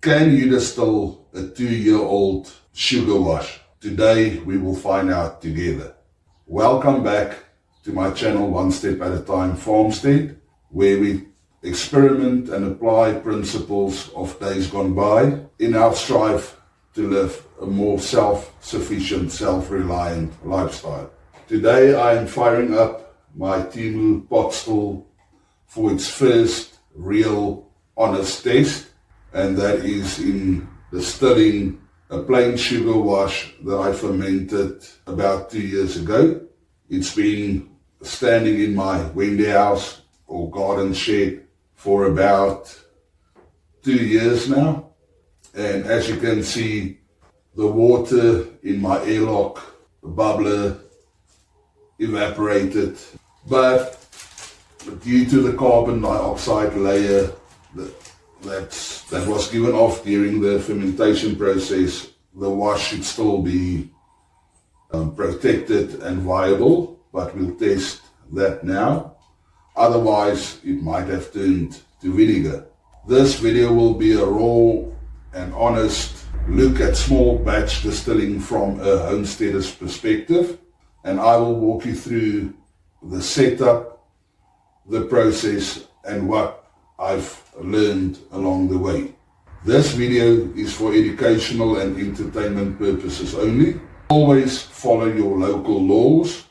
Can you distill a 2-year-old sugar wash? Today we will find out together. Welcome back to my channel, One Step at a Time Farmstead, where we experiment and apply principles of days gone by in our strive to live a more self-sufficient, self-reliant lifestyle. Today I am firing up my Temu Potstill for its first real honest test, and that is in distilling a plain sugar wash that I fermented about 2 years ago. It's been standing in my window house or garden shed for about 2 years now, and as you can see, the water in my airlock bubbler evaporated, but due to the carbon dioxide layer that was given off during the fermentation process, the wash should still be protected and viable, but we'll test that now. Otherwise, it might have turned to vinegar. This video will be a raw and honest look at small batch distilling from a homesteader's perspective, and I will walk you through the setup, the process, and what I've learned along the way. This video is for educational and entertainment purposes only. Always follow your local laws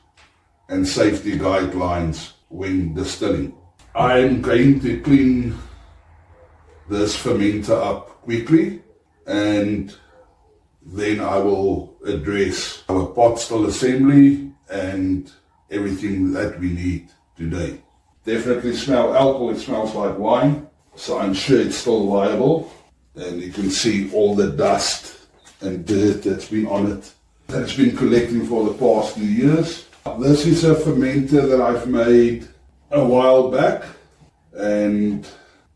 and safety guidelines when distilling. I'm going to clean this fermenter up quickly, and then I will address our potstill assembly and everything that we need today. Definitely smell alcohol, it smells like wine, so I'm sure it's still viable. And you can see all the dust and dirt that's been on it, that's been collecting for the past few years. This is a fermenter that I've made a while back, and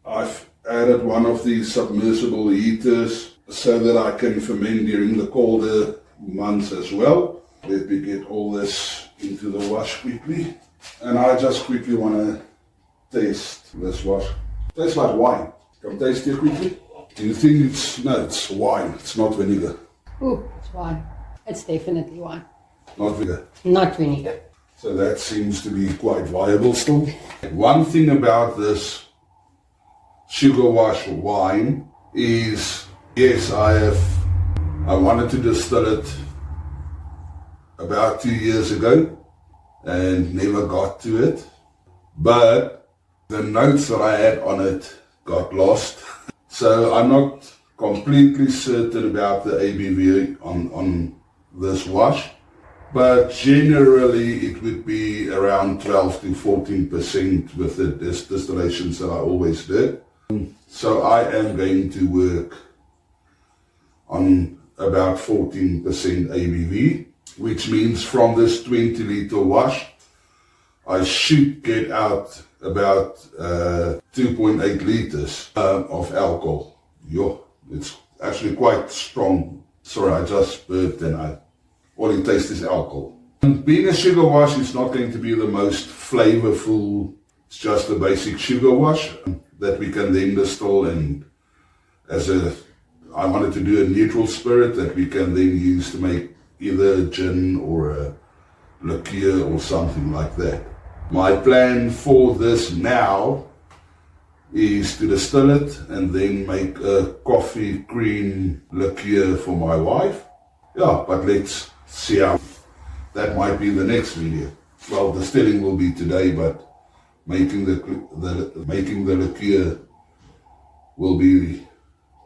I've added one of these submersible heaters so that I can ferment during the colder months as well. Let me get all this into the wash quickly. And I just quickly want to taste this wash. Tastes like wine. Can I taste it quickly? Do you think it's wine, it's not vinegar. Ooh, it's wine. It's definitely wine. Not vinegar. Not vinegar. So that seems to be quite viable still. One thing about this sugar wash wine is, yes, I wanted to distill it about 2 years ago and never got to it, but the notes that I had on it got lost. So I'm not completely certain about the ABV on this wash, but generally it would be around 12 to 14% with the distillations that I always did. So I am going to work on about 14% ABV, which means from this 20 liter wash, I should get out about 2.8 liters of alcohol. It's actually quite strong. Sorry, I just burped and all it tastes is alcohol. Being a sugar wash is not going to be the most flavorful. It's just a basic sugar wash that we can then distill, and I wanted to do a neutral spirit that we can then use to make either a gin or a liqueur or something like that. My plan for this now is to distill it and then make a coffee cream liqueur for my wife. Yeah, but let's see how that might be the next video. Well, distilling will be today, but making the liqueur will be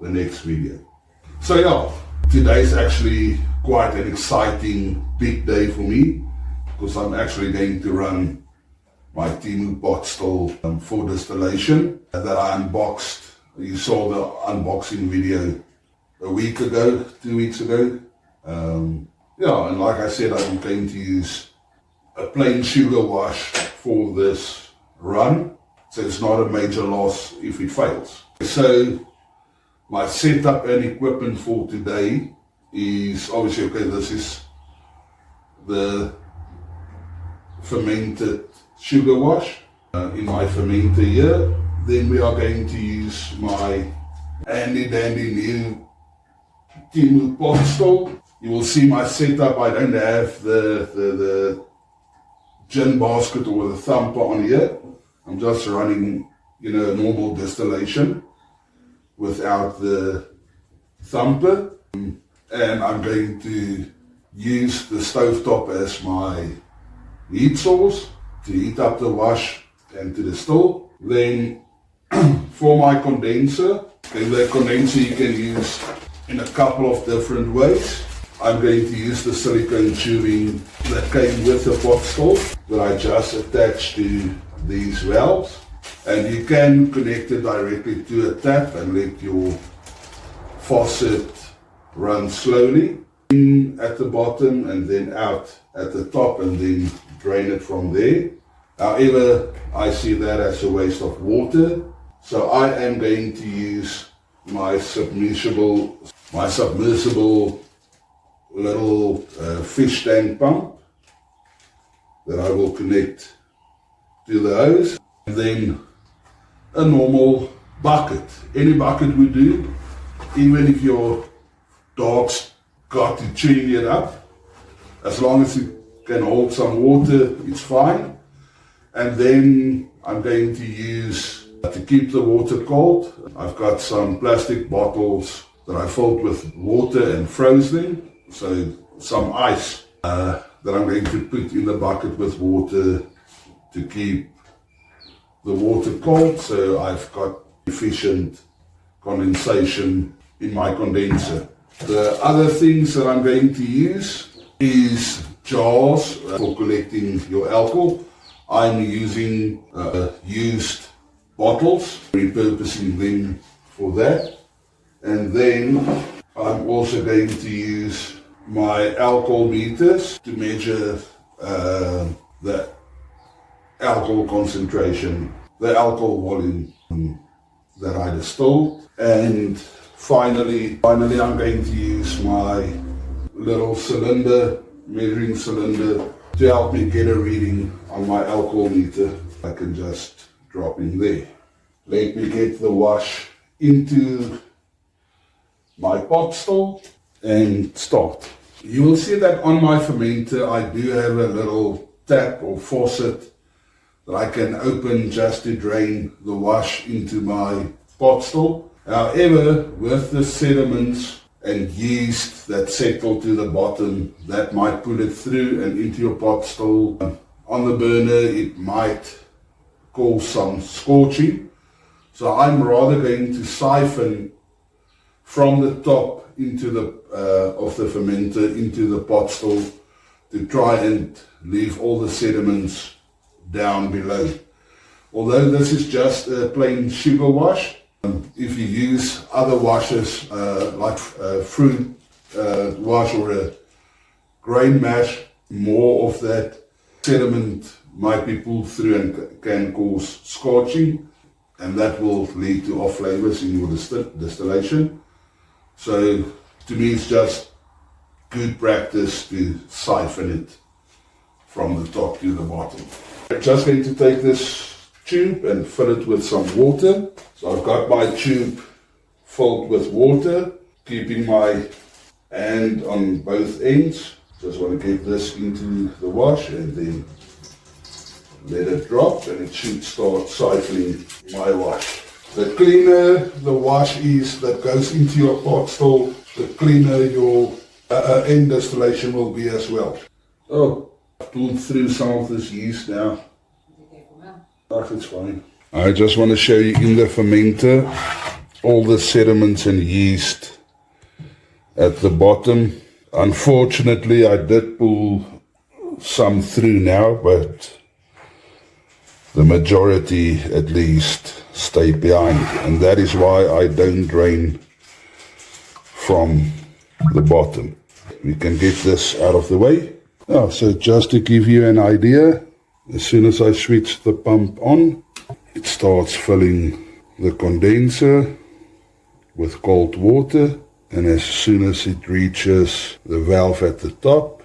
the next video. So yeah, today's actually quite an exciting big day for me, because I'm actually going to run my Temu Potstill for distillation that I unboxed. You saw the unboxing video a week ago, 2 weeks ago. Yeah, and like I said, I'm going to use a plain sugar wash for this run, so it's not a major loss if it fails. So my setup and equipment for today is obviously, okay, this is the fermented sugar wash in my fermenter here. Then we are going to use my handy dandy new Temu Potstill. You will see my setup. I don't have the gin basket or the thumper on here. I'm just running, a normal distillation without the thumper. And I'm going to use the stovetop as my heat source to heat up the wash and to distill. Then for my condenser, the condenser you can use in a couple of different ways. I'm going to use the silicone tubing that came with the potstill that I just attached to these valves. And you can connect it directly to a tap and let your faucet run slowly in at the bottom and then out at the top and then drain it from there. However, I see that as a waste of water. So I am going to use my submersible little fish tank pump that I will connect to the hose. And then a normal bucket. Any bucket would do, even if your dog's got to clean it up. As long as it can hold some water, it's fine. And then I'm going to use, to keep the water cold, I've got some plastic bottles that I filled with water and froze them. So some ice that I'm going to put in the bucket with water to keep the water cold. So I've got efficient condensation in my condenser. The other things that I'm going to use is jars for collecting your alcohol. I'm using used bottles, repurposing them for that. And then I'm also going to use my alcohol meters to measure the alcohol concentration, the alcohol volume that I distilled. And finally I'm going to use my little cylinder, measuring cylinder, to help me get a reading on my alcohol meter. I can just drop in there. Let me get the wash into my potstill and start. You will see that on my fermenter I do have a little tap or faucet that I can open just to drain the wash into my potstill. However, with the sediments and yeast that settle to the bottom, that might pull it through and into your potstill. On the burner it might cause some scorching. So I'm rather going to siphon from the top into of the fermenter into the potstill to try and leave all the sediments down below. Although this is just a plain sugar wash, if you use other washes like fruit wash or a grain mash, more of that sediment might be pulled through and can cause scorching, and that will lead to off flavors in your distillation. So to me it's just good practice to siphon it from the top to the bottom. I'm just going to take this tube and fill it with some water. So I've got my tube filled with water, keeping my hand on both ends. Just want to get this into the wash and then let it drop, and it should start siphoning my wash. The cleaner the wash is that goes into your potstill, the cleaner your end distillation will be as well. Oh, I've pulled through some of this yeast now. It's fine. I just want to show you in the fermenter all the sediments and yeast at the bottom. Unfortunately, I did pull some through now, but the majority at least stay behind, and that is why I don't drain from the bottom. We can get this out of the way. So just to give you an idea, as soon as I switch the pump on, it starts filling the condenser with cold water, and as soon as it reaches the valve at the top,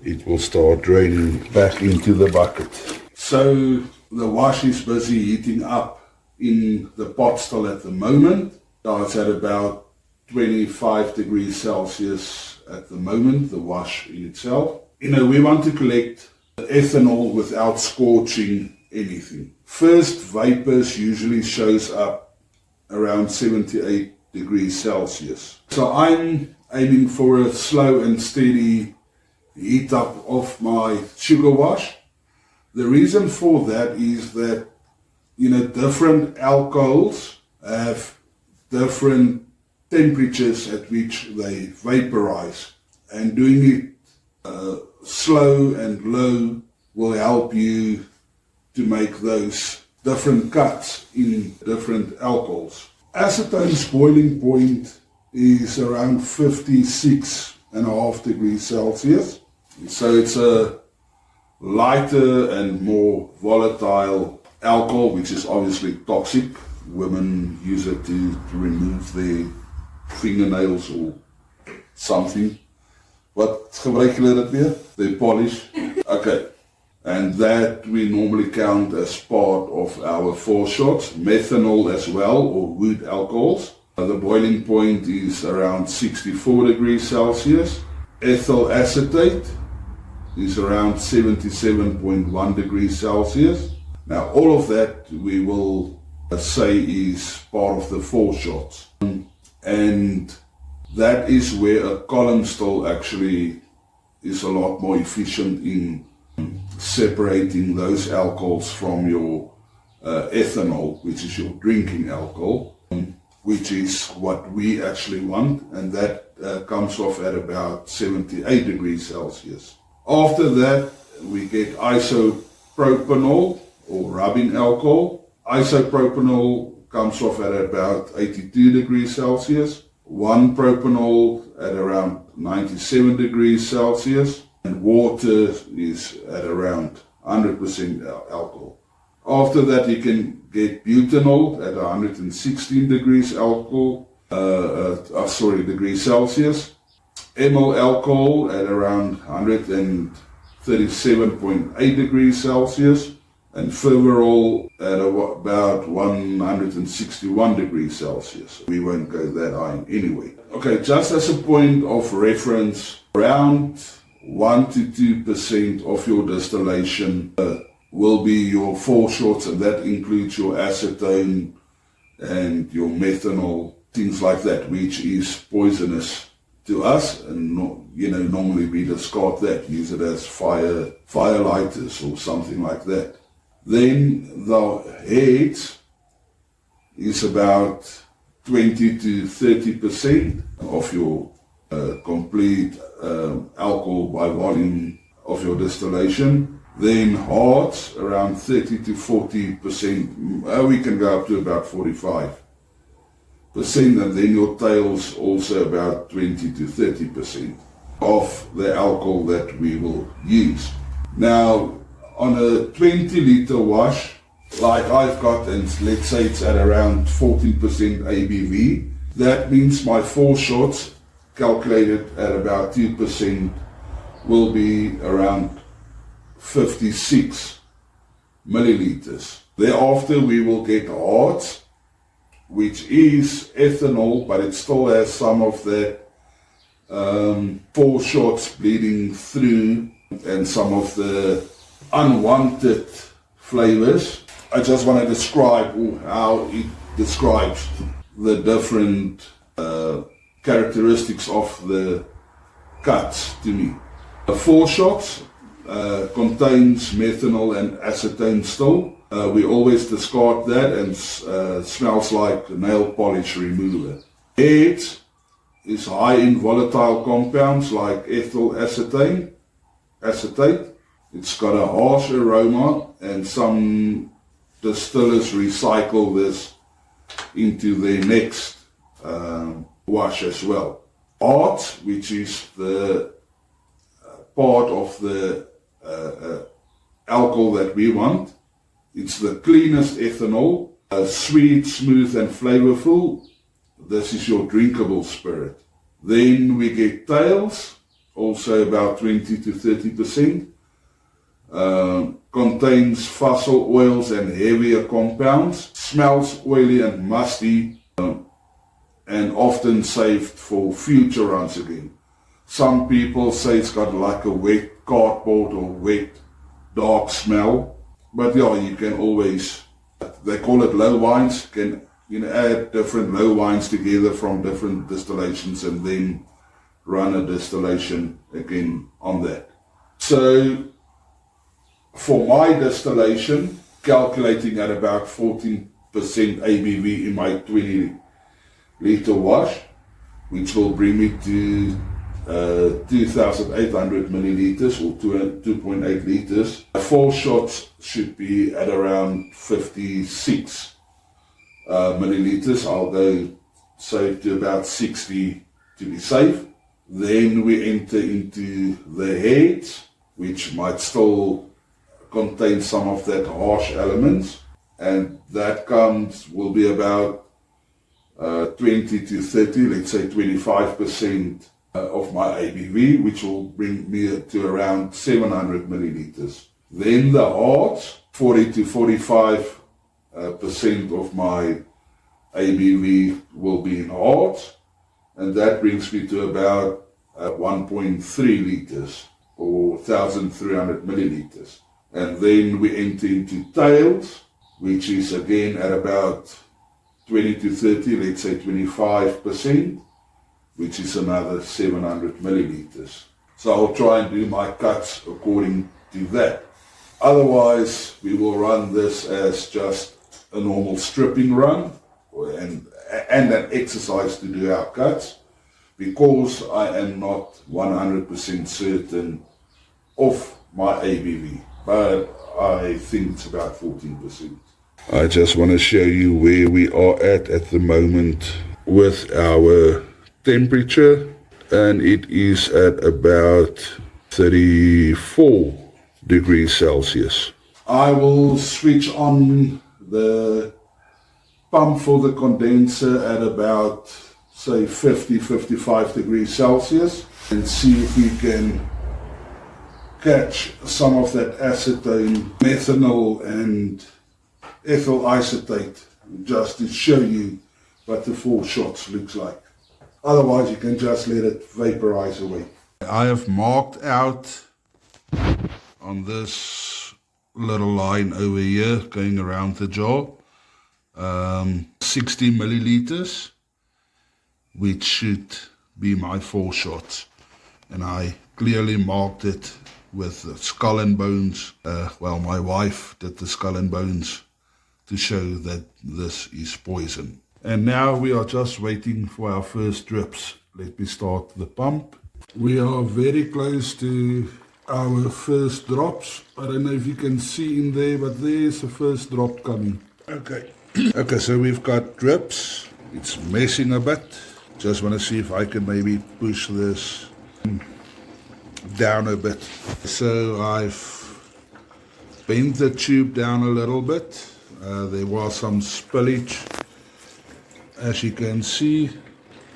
it will start draining back into the bucket. So the wash is busy heating up in the potstill at the moment. It's at about 25 degrees Celsius at the moment, the wash in itself. We want to collect ethanol without scorching anything. First vapors usually shows up around 78 degrees Celsius. So I'm aiming for a slow and steady heat up of my sugar wash. The reason for that is that, different alcohols have different temperatures at which they vaporize. And doing it slow and low will help you to make those different cuts in different alcohols. Acetone's boiling point is around 56.5 degrees Celsius. So it's a lighter and more volatile alcohol, which is obviously toxic. Women use it to remove their fingernails or something. Wat gebruik julle dit weer? They polish. Okay. And that we normally count as part of our 4 shots. Methanol as well, or wood alcohols. The boiling point is around 64 degrees Celsius. Ethyl acetate is around 77.1 degrees Celsius. Now all of that we will say is part of the 4 shots. And that is where a column still actually is a lot more efficient in separating those alcohols from your ethanol, which is your drinking alcohol, which is what we actually want, and that comes off at about 78 degrees Celsius. After that, we get isopropanol, or rubbing alcohol. Isopropanol comes off at about 82 degrees Celsius. 1-propanol at around 97 degrees Celsius. And water is at around 100% alcohol. After that, you can get butanol at 116 degrees degrees Celsius. Amyl alcohol at around 137.8 degrees Celsius. And fermerol at about 161 degrees Celsius. We won't go that high anyway. Okay, just as a point of reference, around 1 to 2% of your distillation will be your 4 shots, and that includes your acetone and your methanol, things like that, which is poisonous to us, and normally we discard that, use it as fire lighters or something like that. Then the head is about 20 to 30% of your complete alcohol by volume of your distillation. Then hearts around 30 to 40%. We can go up to about 45%, and then your tails also about 20 to 30% of the alcohol that we will use. Now, on a 20-liter wash, like I've got, and let's say it's at around 14% ABV, that means my 4 shots, calculated at about 2%, will be around 56 milliliters. Thereafter, we will get hearts, which is ethanol, but it still has some of that 4 shots bleeding through and some of the unwanted flavors. I just want to describe how it describes the different characteristics of the cuts to me. 4 shots contains methanol and acetone still. We always discard that, and smells like nail polish remover. It is high in volatile compounds like ethyl acetate. It's got a harsh aroma, and some distillers recycle this into their next wash as well. Art, which is the part of the alcohol that we want. It's the cleanest ethanol, sweet, smooth and flavorful. This is your drinkable spirit. Then we get tails, also about 20 to 30%. Contains fossil oils and heavier compounds. Smells oily and musty. and often saved for future runs again. Some people say it's got like a wet cardboard or wet dark smell, but yeah, you can always, they call it low wines, can add different low wines together from different distillations and then run a distillation again on that. So for my distillation, calculating at about 14% ABV in my 20 liter wash, which will bring me to 2,800 milliliters or 2.8 liters. 4 shots should be at around 56 milliliters. I'll go save to about 60 to be safe. Then we enter into the heads, which might still contain some of that harsh elements, and that will be about 20 to 30, let's say 25% of my ABV, which will bring me to around 700 milliliters. Then the hearts, 40 to 45% of my ABV will be in hearts, and that brings me to about 1.3 liters or 1,300 milliliters. And then we enter into tails, which is again at about 20 to 30, let's say 25%, which is another 700 milliliters. So I'll try and do my cuts according to that. Otherwise, we will run this as just a normal stripping run and an exercise to do our cuts, because I am not 100% certain of my ABV, but I think it's about 14%. I just want to show you where we are at the moment with our temperature, and it is at about 34 degrees Celsius. I will switch on the pump for the condenser at about, say, 50-55 degrees Celsius and see if we can catch some of that acetone, methanol and ethyl acetate, just to show you what the 4 shots looks like. Otherwise you can just let it vaporize away. I have marked out on this little line over here going around the jar 60 milliliters, which should be my 4 shots, and I clearly marked it with the skull and bones. My wife did the skull and bones to show that this is poison. And now we are just waiting for our first drips. Let me start the pump. We are very close to our first drops. I don't know if you can see in there, but there's the first drop coming. Okay. Okay, so we've got drips. It's messing a bit. Just want to see if I can maybe push this down a bit. So I've bent the tube down a little bit. There was some spillage, as you can see,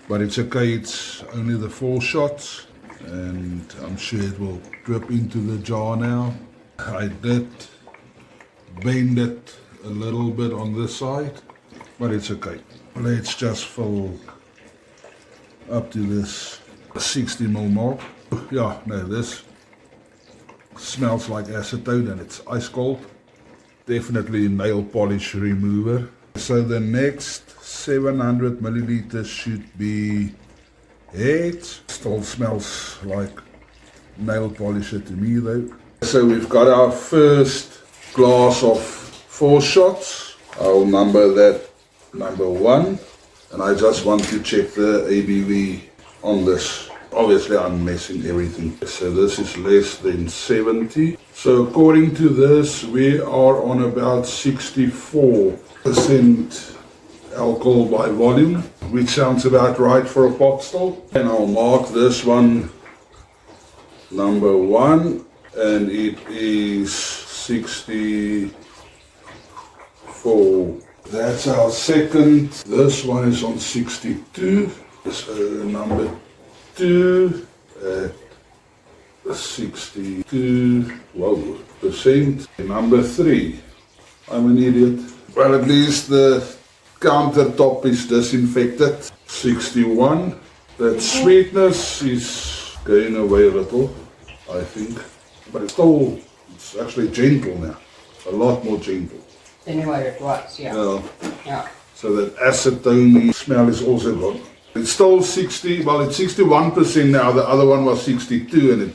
but it's okay. It's only the 4 shots, and I'm sure it will drip into the jar now. I did bend it a little bit on this side, but it's okay. Let's just fill up to this 60 ml mark. Yeah, no, this smells like acetone and it's ice cold. Definitely nail polish remover. So the next 700 milliliters should be it. Still smells like nail polisher to me though. So we've got our first glass of 4 shots. I'll number that number 1, and I just want to check the ABV on this. Obviously I'm messing everything. So this is less than 70. So according to this, we are on about 64% alcohol by volume, which sounds about right for a pot still. And I'll mark this one number 1, and it is 64. That's our second. This one is on 62. So number 2 at 62%. Number 3. I'm an idiot. Well, at least the countertop is disinfected. 61. That sweetness is going away a little, I think. But it's actually gentle now. A lot more gentle. Than what it was, yeah. Yeah. So that acetone smell is also gone. It's still 60, well it's 61% now. The other one was 62 and it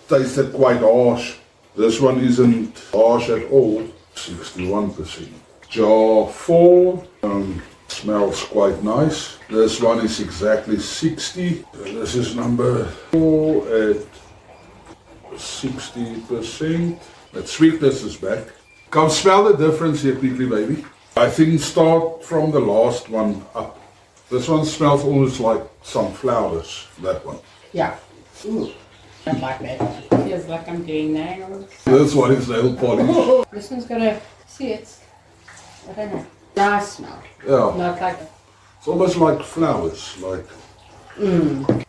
tasted quite harsh. This one isn't harsh at all. 61%. Jar 4 smells quite nice. This one is exactly 60. This is number 4 at 60%. That sweetness is back. Can smell the difference here quickly, baby. I think start from the last one up. This one smells almost like some flowers, that one. Yeah. Ooh. I like that. Feels like I'm doing nails. This one is nail polish. This one's got a, see it's, I don't know, nice smell. Yeah. Not like a, It's almost like flowers, like.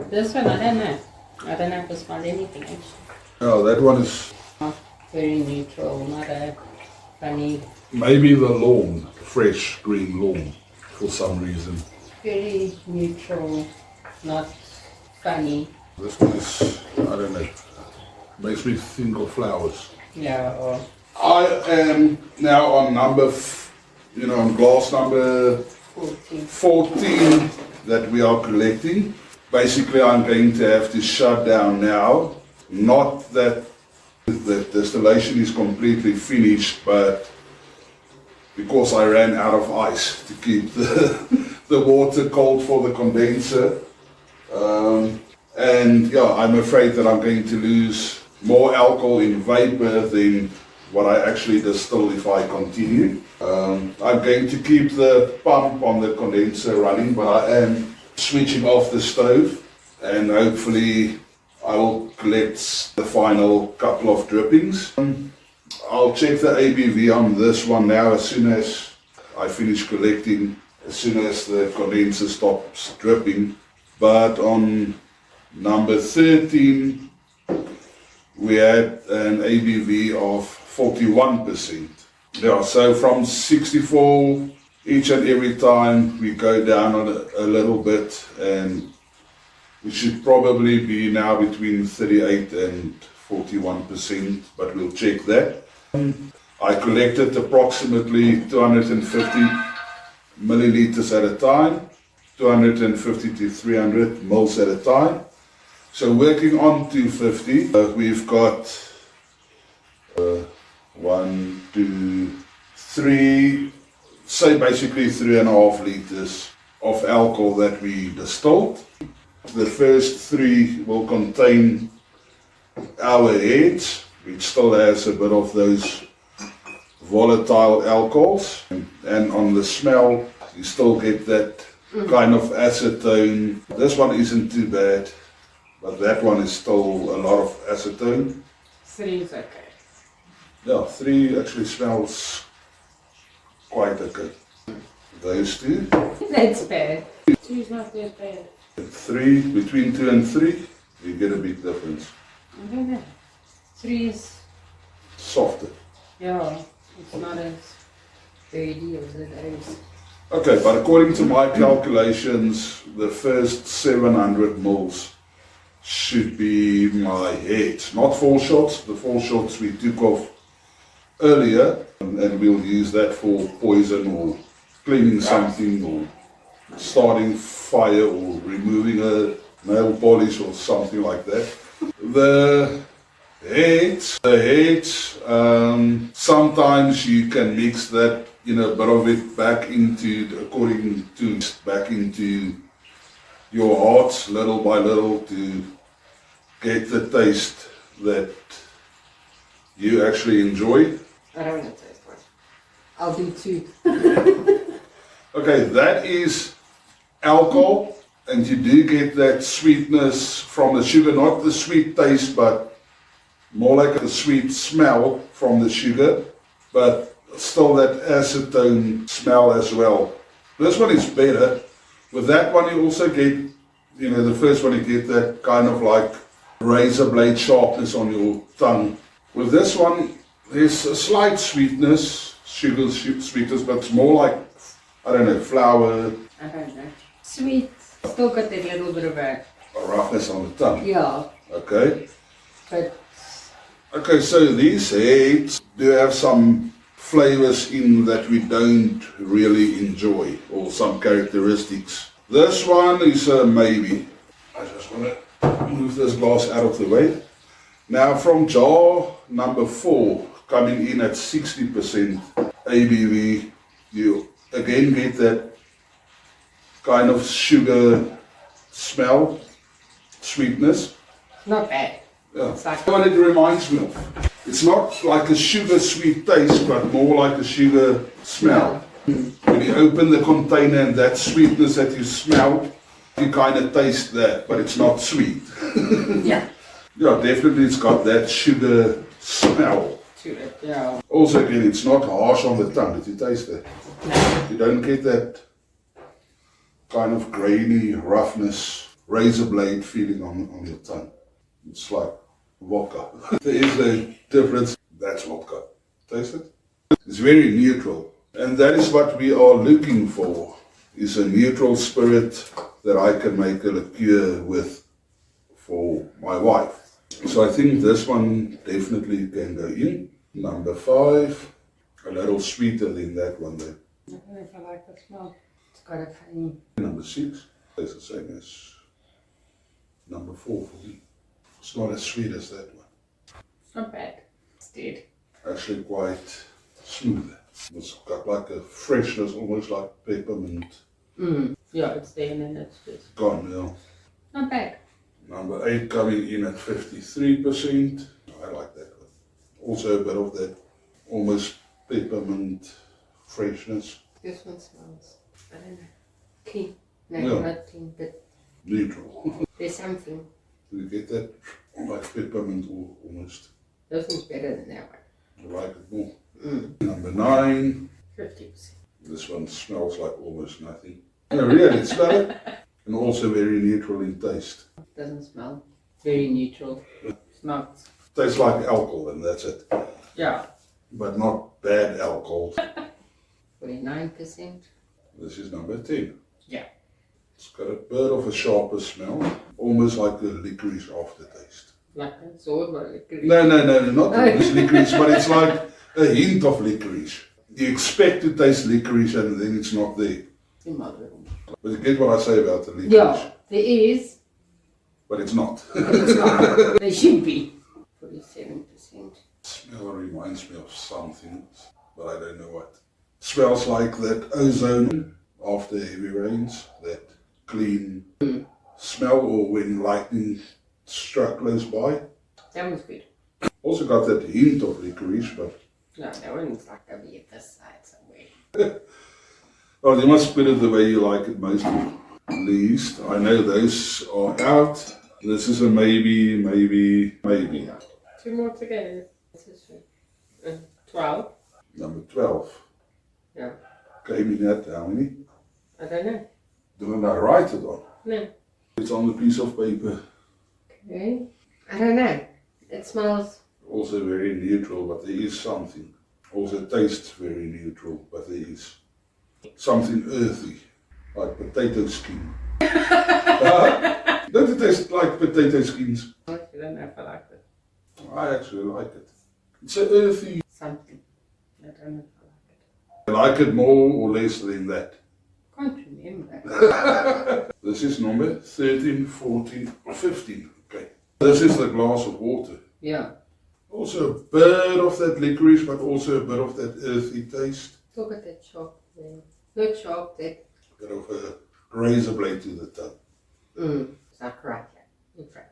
This one, I don't know. I don't know if it smells anything actually. Yeah, that one is Not very neutral, not a funny. maybe the lawn, fresh green lawn, for some reason. Very neutral, not funny. This one is, I don't know, makes me think of flowers. Yeah, or I am now on on glass number 14. 14 that we are collecting. Basically, I'm going to have to shut down now. Not that the distillation is completely finished, but because I ran out of ice to keep the water cold for the condenser. And yeah, I'm afraid that I'm going to lose more alcohol in vapor than what I actually distill if I continue. I'm going to keep the pump on the condenser running, but I am switching off the stove and hopefully I will collect the final couple of drippings. I'll check the ABV on this one now as soon as I finish collecting, as soon as the condenser stops dripping. But on number 13, we had an ABV of 41%. Yeah, so from 64 each and every time we go down a little bit, and we should probably be now between 38 and 41%, but we'll check that. I collected approximately 250 milliliters at a time, 250 to 300 mils at a time. So working on 250, we've got 1, 2, 3, say basically 3.5 liters of alcohol that we distilled. The first 3 will contain our heads, which still has a bit of those volatile alcohols. And on the smell, you still get that kind of acetone. This one isn't too bad, but that one is still a lot of acetone. 3 is okay. Yeah, 3 actually smells quite okay. Those 2. That's bad. 2 is not that bad. 3, between 2 and 3, you get a big difference. I don't know. 3 is, Softer. yeah, it's not as dirty as it is. Okay, but according to my calculations, the first 700 mils should be my head. Not 4 shots. The 4 shots we took off earlier, and we'll use that for poison or cleaning something or starting fire or removing a nail polish or something like that. The heads, sometimes you can mix that, bit of it back into your hearts little by little to get the taste that you actually enjoy. I don't want to taste one. I'll do 2. Okay, that is alcohol, and you do get that sweetness from the sugar, not the sweet taste, but more like a sweet smell from the sugar, but still that acetone smell as well. This one is better. With that one you also get, the first one you get that kind of like razor blade sharpness on your tongue. With this one, there's a slight sweetness, sugar sweetness, but it's more like I don't know, flour, I don't know. Sweet. Still got that little bit of a roughness on the tongue. yeah. Okay. But Okay, so these heads do have some flavors in that we don't really enjoy, or some characteristics. This one is a maybe. I just want to move this glass out of the way. Now from jar number 4, coming in at 60% ABV, you again get that kind of sugar smell, sweetness. not bad. Yeah. It's like What it reminds me of. It's not like a sugar sweet taste, but more like a sugar smell. When you open the container and that sweetness that you smell, you kind of taste that, but it's not sweet. yeah. Yeah, definitely it's got that sugar smell. To it, yeah. Also again, it's not harsh on the tongue. Did you taste that? No. You don't get that kind of grainy roughness, razor blade feeling on your tongue. It's like vodka. There is a difference. That's vodka. Taste it? It's very neutral. And that is what we are looking for, is a neutral spirit that I can make a liqueur with for my wife. So I think this one definitely can go in. Number 5, a little sweeter than that one there. I don't know if I like the smell. It's got a funny. Number 6, it's the same as number 4 for me. It's not as sweet as that one. It's not bad. It's dead. Actually quite smooth. It's got like a freshness, almost like peppermint. Yeah, it's there and then it's just Gone now. not bad. Number 8 coming in at 53%. I like that one. Also a bit of that almost peppermint freshness. This one smells, I don't know, clean. No, Yeah. not clean, but Neutral. there's something. You get that like peppermint almost. This one's better than that I like it more. one. Number 9. 50%. This one smells like almost nothing. No, really, smell it. And also very neutral in taste. Doesn't smell. Very neutral. It's not. Tastes like alcohol and that's it. Yeah. But not bad alcohol. 49%. This is number 10. Yeah. It's got a bit of a sharper smell. Almost like a licorice aftertaste. Like a sword or licorice. No, not almost licorice, but it's like a hint of licorice. You expect to taste licorice and then it's not there. But you get what I say about the licorice. Yeah, there is. But it's not. It's not. There should be. 47%. Smell reminds me of something, but I don't know what. Smells like that ozone after heavy rains, that clean smell, or when lightning struck close by. That was good. Also got that hint of licorice, but No, that one's like over here this side somewhere. oh, you must put it the way you like it most at least. I know those are out. This is a maybe. Yeah. 2 more to go. This is 12. Number 12. Yeah. Came in at how many? I don't know. Didn't I write it on? No. It's on the piece of paper. Okay. I don't know. It smells. Also very neutral, but there is something. Also tastes very neutral, but there is something earthy, like potato skin. Don't it taste like potato skins? I don't know if I like it. I actually like it. It's an earthy. Something. I don't know if I like it. I like it more or less than that. Can't remember. This is number 13, 14, 15. Okay. This is the glass of water. Yeah. Also a bit of that licorice, but also a bit of that earthy taste. Look at that sharp there. Not sharp, that. Bit of a razor blade to the tongue. It's like right here, in front.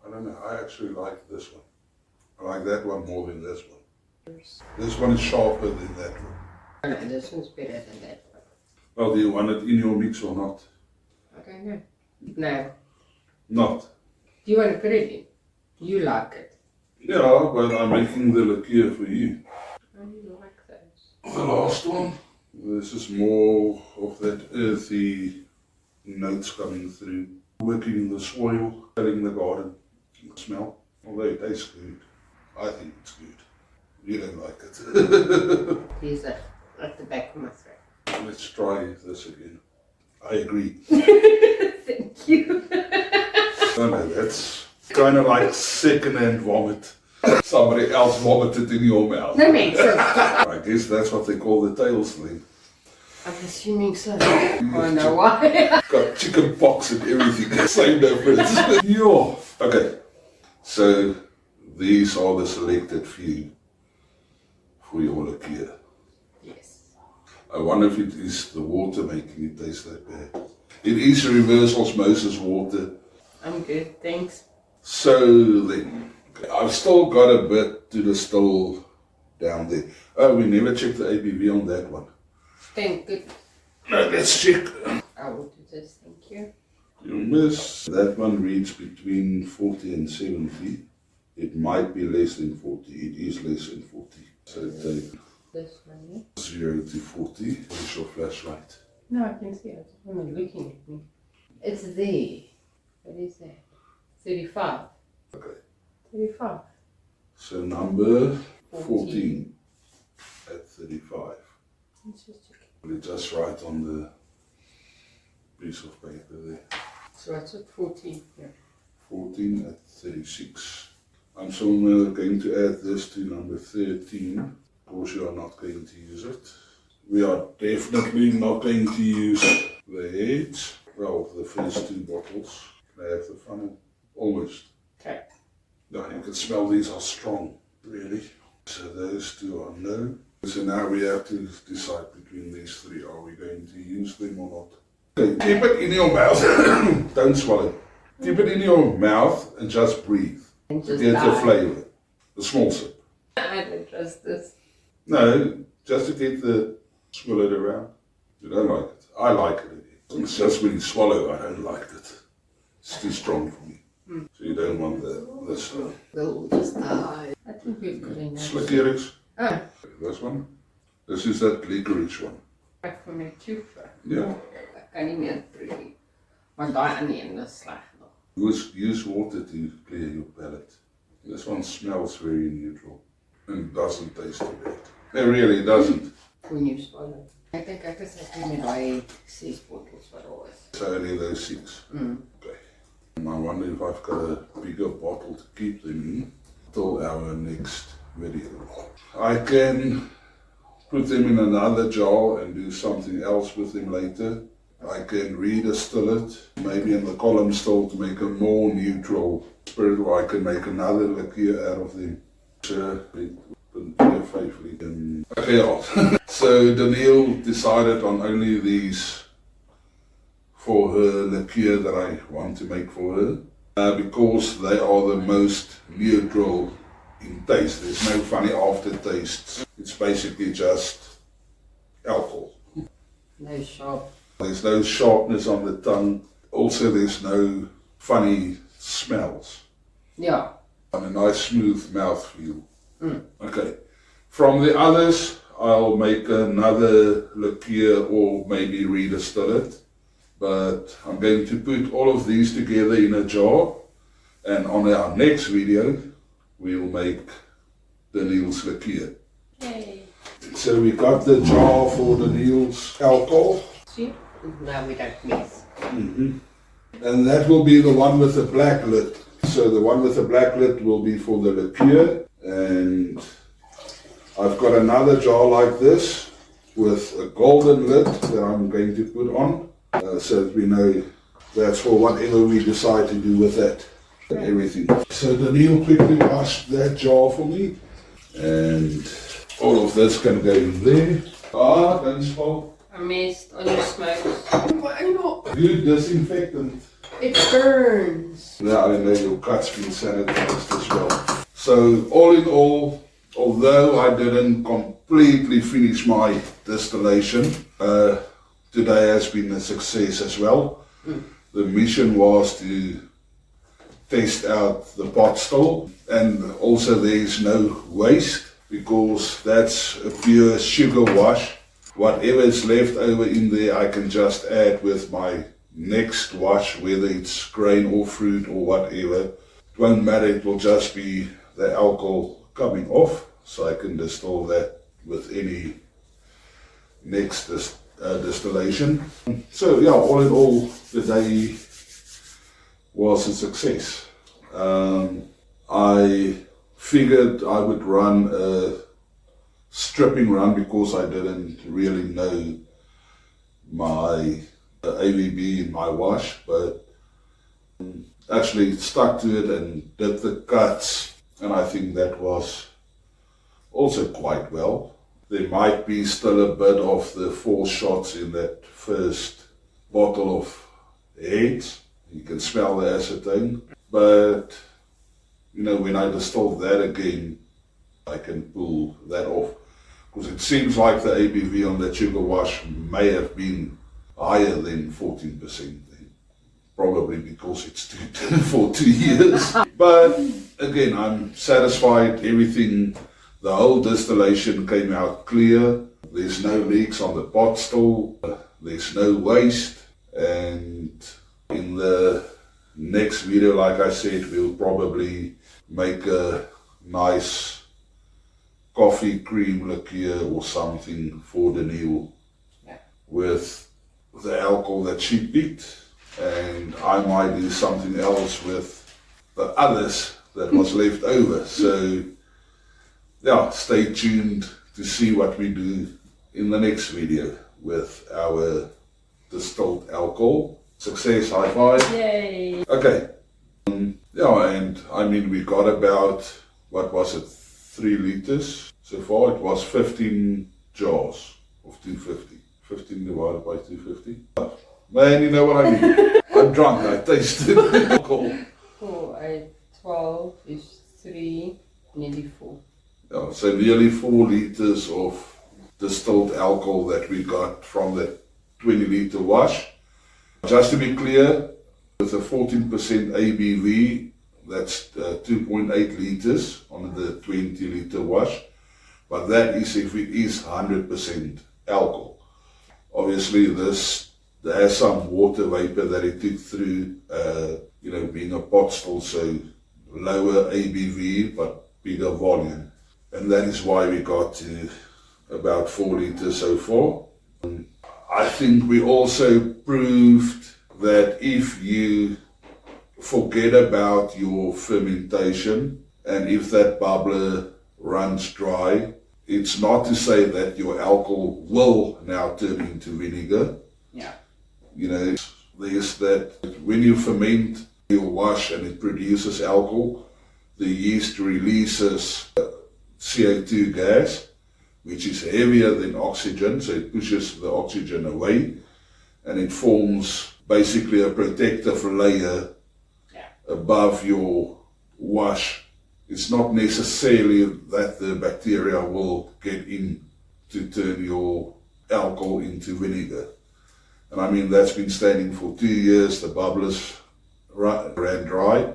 I don't know, I actually like this one. I like that one more than this one. This one is sharper than that one. Oh, no, this one's better than that one. Well, do you want it in your mix or not? I don't know. No. Not. Do you want to put it in? You like it. Yeah, but I'm making the liqueur for you. I don't like those. The last one. This is more of that earthy notes coming through. Working in the soil, filling the garden. The smell. Although it tastes good. I think it's good. You don't like it. These are at the back of my throat. Let's try this again. I agree. Thank you. No, that's kind of like second-hand vomit. Somebody else vomited in your mouth. That makes sense. I guess that's what they call the tails then. I'm assuming so. I know why. Got chicken pox and everything. Same difference. Yo. Okay. So these are the selected few for your liqueur. Yes. I wonder if it is the water making it taste that bad. It is reverse osmosis water. I'm good, thanks. So then, I've still got a bit to distill down there. Oh, we never checked the ABV on that one. Thank good. No, let's check. I will do this, thank you. You miss. That one reads between 40 and 70. It might be less than 40. It is less than 40. So take This one, 0 to 40. Where's your flashlight? No, I can see it. Women looking at me. It's there. What is that? 35. Okay. 35. So number 14 at 35. Let's just check. Will it just write on the piece of paper there? So I took 14. Yeah. 14 at 36. I'm somewhere going to add this to number 13. Of course you are not going to use it. We are definitely not going to use the heads. Well, the first two bottles. Can I have the funnel? Almost. Okay. Now you can smell these are strong, really. So those two are no. So now we have to decide between these three. Are we going to use them or not? Okay, keep it in your mouth. Don't swallow. Keep it in your mouth and just breathe. And To just get the die. flavour. A small sip. I don't trust this. No, just to get the swirl it around. You don't like it. I like it. It's just when you swallow, I don't like it. It's too strong for me. So you don't want this We'll just die. I think we've got enough. licorice. Oh, This one. This is that licorice one. back from your tooth. Yeah. Ek kan nie meer breathe. Maar daai aan die ene is sleg nog. Use water to clear your palate. This one smells very neutral and doesn't taste too bad. It really doesn't. When you swallow. Ek dink ek is happy met daai 6 bottles wat daar is. So only those 6. Okay. And I wonder if I've got a bigger bottle to keep them in till our next video. I can put them in another jar and do something else with them later. I can redistill it, maybe in the column still to make a more neutral spirit, or I can make another liqueur out of them. Okay, yeah. So Danielle decided on only these for her liqueur that I want to make for her, because they are the most neutral in taste. There's no funny aftertastes. It's basically just alcohol. No sharp. There's no sharpness on the tongue. Also, there's no funny smells. Yeah. And a nice smooth mouthfeel. Okay. From the others, I'll make another liqueur or maybe redistill it. But I'm going to put all of these together in a jar. And on our next video, we'll make Danielle's liqueur. Yay. So we got the jar for Danielle's alcohol. See? Now we don't miss. And that will be the one with the black lid. So the one with the black lid will be for the liqueur. And I've got another jar like this with a golden lid that I'm going to put on. So that we know that's for whatever we decide to do with that. And everything. So Danielle quickly washed that jar for me. And all of this can go in there. Ah, don't spoil. I missed on your smokes. Why not? Good disinfectant. It burns. Now I know your cut's been sanitized as well. So all in all, although I didn't completely finish my distillation, today has been a success as well. The mission was to test out the potstill, and also there is no waste because that's a pure sugar wash. Whatever is left over in there I can just add with my next wash, whether it's grain or fruit or whatever. It won't matter, it will just be the alcohol coming off, so I can distill that with any next distillation. So yeah, all in all, the day was a success. I figured I would run a stripping run because I didn't really know my AVB in my wash, but actually stuck to it and did the cuts, and I think that was also quite well. There might be still a bit of the 4 shots in that first bottle of heads. You can smell the acetone, but you know, when I distill that again, I can pull that off, because it seems like the ABV on that sugar wash may have been higher than 14%, probably because it's for 2 years. But again, I'm satisfied. Everything, the whole distillation came out clear. There's no leaks on the potstill, there's no waste, and in the next video, like I said, we'll probably make a nice coffee cream liqueur or something for the Neil with the alcohol that she picked, and I might do something else with the others that was left over. So yeah, stay tuned to see what we do in the next video with our distilled alcohol. Success, high five. Yay! Okay. Yeah, and I mean, we got about, what was it, 3 liters so far. It was 15 jars of 250. 15 divided by 250. Man, you know what I mean. I'm drunk, I tasted alcohol. 4, 8, 12 is 3, nearly 4. Yeah, so nearly 4 liters of distilled alcohol that we got from that 20 liter wash. Just to be clear, with a 14% ABV, that's 2.8 liters on the 20 liter wash, but that is if it is 100% alcohol. Obviously this has some water vapor that it took through, you know, being a potstill, so lower ABV but bigger volume, and that is why we got to about 4 liters so far. I think we also proved that if you forget about your fermentation and if that bubbler runs dry, it's not to say that your alcohol will now turn into vinegar. Yeah. You know, there's that when you ferment your wash and it produces alcohol, the yeast releases CO2 gas, which is heavier than oxygen, so it pushes the oxygen away, and it forms basically a protective layer above your wash. It's not necessarily that the bacteria will get in to turn your alcohol into vinegar. And I mean, that's been standing for 2 years, the bubblers ran dry.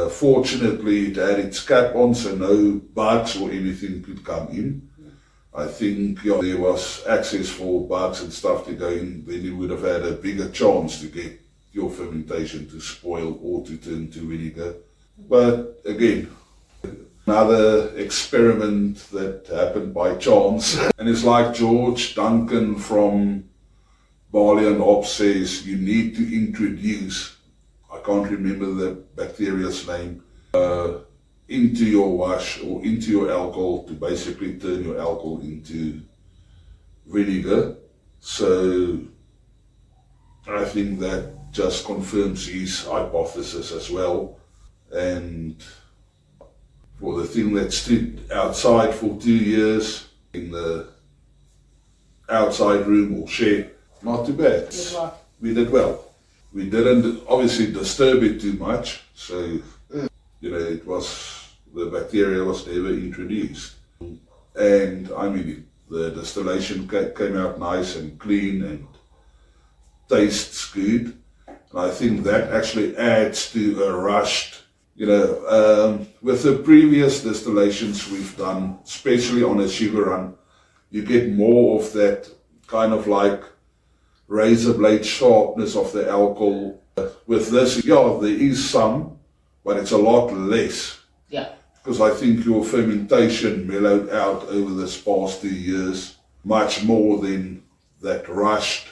Fortunately, it had its cap on, so no bugs or anything could come in. I think there was access for bugs and stuff to go in, then you would have had a bigger chance to get your fermentation to spoil or to turn to vinegar. But again, another experiment that happened by chance. And it's like George Duncan from Barley and Hops says, you need to introduce, I can't remember the bacteria's name, into your wash or into your alcohol to basically turn your alcohol into vinegar. So I think that just confirms his hypothesis as well. And for the thing that stood outside for 2 years in the outside room or shed, not too bad. We did well. We didn't obviously disturb it too much, so you know, it was, the bacteria was never introduced. And I mean, the distillation came out nice and clean and tastes good. And I think that actually adds to a rushed, you know, with the previous distillations we've done, especially on a sugar run, you get more of that kind of like razor blade sharpness of the alcohol. With this, yeah, there is some, but it's a lot less. Yeah. Because I think your fermentation mellowed out over this past 2 years much more than that rushed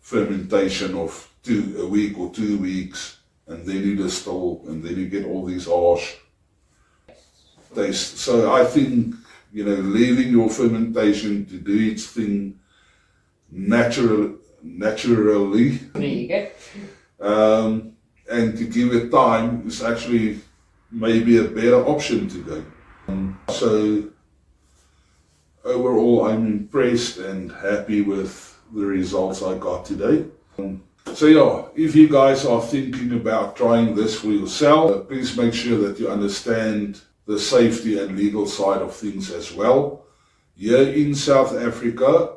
fermentation of a week or 2 weeks, and then you distill, and then you get all these harsh tastes. So I think, leaving your fermentation to do its thing naturally, There you go. and to give it time is actually maybe a better option to go. So overall, I'm impressed and happy with the results I got today. So yeah, if you guys are thinking about trying this for yourself, please make sure that you understand the safety and legal side of things as well. Here in South Africa,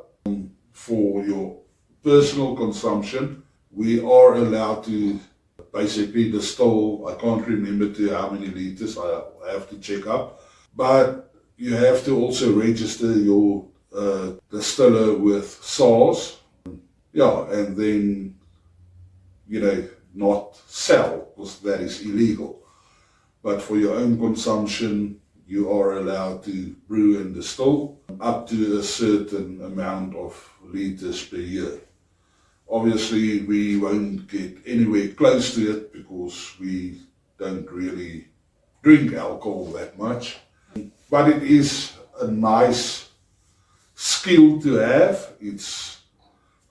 for your personal consumption, we are allowed to basically distill, I can't remember to how many liters, I have to check up, but you have to also register your distiller with SARS, and then, not sell, because that is illegal. But for your own consumption, you are allowed to brew and distill up to a certain amount of liters per year. Obviously, we won't get anywhere close to it because we don't really drink alcohol that much. But it is a nice skill to have.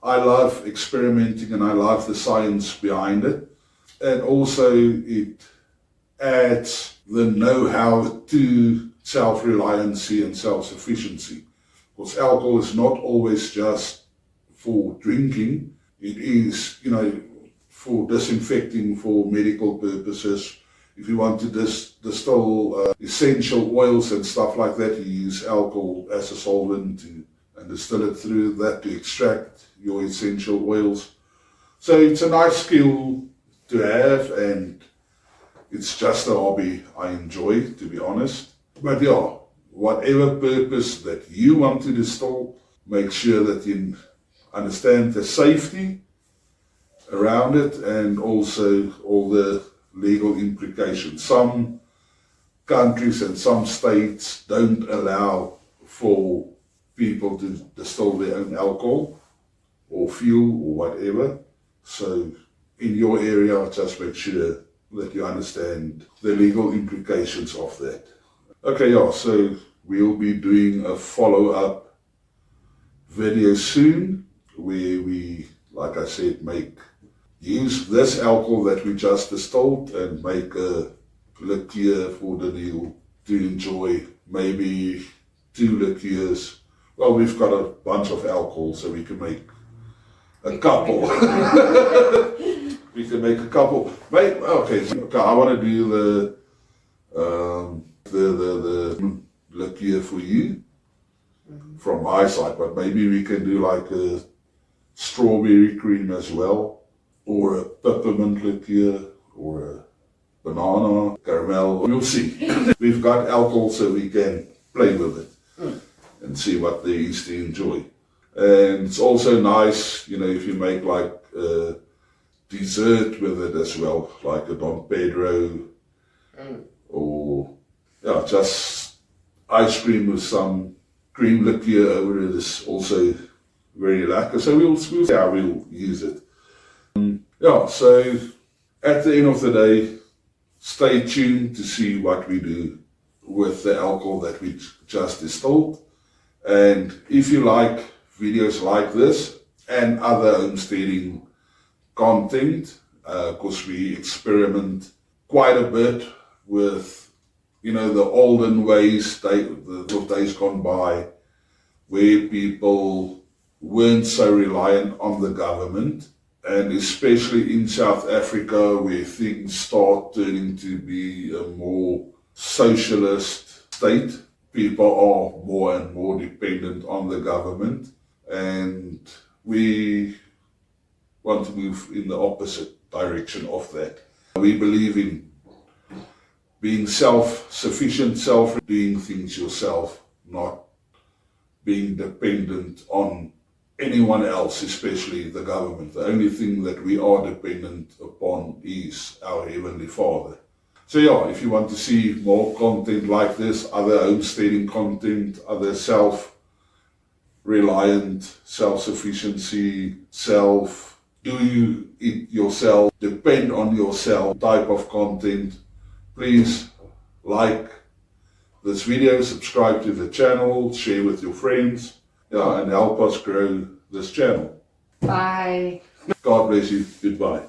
I love experimenting and I love the science behind it. And also it adds the know-how to self-reliancy and self-sufficiency. Because alcohol is not always just for drinking. It is, for disinfecting, for medical purposes. If you want to distill essential oils and stuff like that, you use alcohol as a solvent and distill it through that to extract your essential oils. So it's a nice skill to have, and it's just a hobby I enjoy, to be honest. But yeah, whatever purpose that you want to distill, make sure that you understand the safety around it and also all the legal implications. Some countries and some states don't allow for people to distill their own alcohol or fuel or whatever. So in your area, just make sure that you understand the legal implications of that. Okay, so we'll be doing a follow-up video soon where we, like I said, use this alcohol that we just distilled and make a liqueur for Daniel to enjoy, maybe 2 liqueurs. Well, we've got a bunch of alcohol, so we can make a couple. We can make a couple. Okay, I want to do the liqueur for you from my side, but maybe we can do like a strawberry cream as well, or a peppermint liqueur, or a banana, caramel. We'll see. We've got alcohol, so we can play with it and see what there is to enjoy. And it's also nice, if you make like a dessert with it as well, like a Don Pedro, or just ice cream with some cream liqueur over it is also very lekker. So we'll see how we'll use it. So at the end of the day, stay tuned to see what we do with the alcohol that we just distilled. And if you like videos like this and other homesteading content, because we experiment quite a bit with, the olden ways, the days gone by, where people weren't so reliant on the government. And especially in South Africa, where things start turning to be a more socialist state, people are more and more dependent on the government. And we want to move in the opposite direction of that. We believe in being self-sufficient, doing things yourself, not being dependent on anyone else, especially the government. The only thing that we are dependent upon is our Heavenly Father. So if you want to see more content like this, other homesteading content, other self-reliant, self-sufficiency, do you eat yourself, depend on yourself type of content. Please like this video, subscribe to the channel, share with your friends, and help us grow this channel. Bye. God bless you. Goodbye.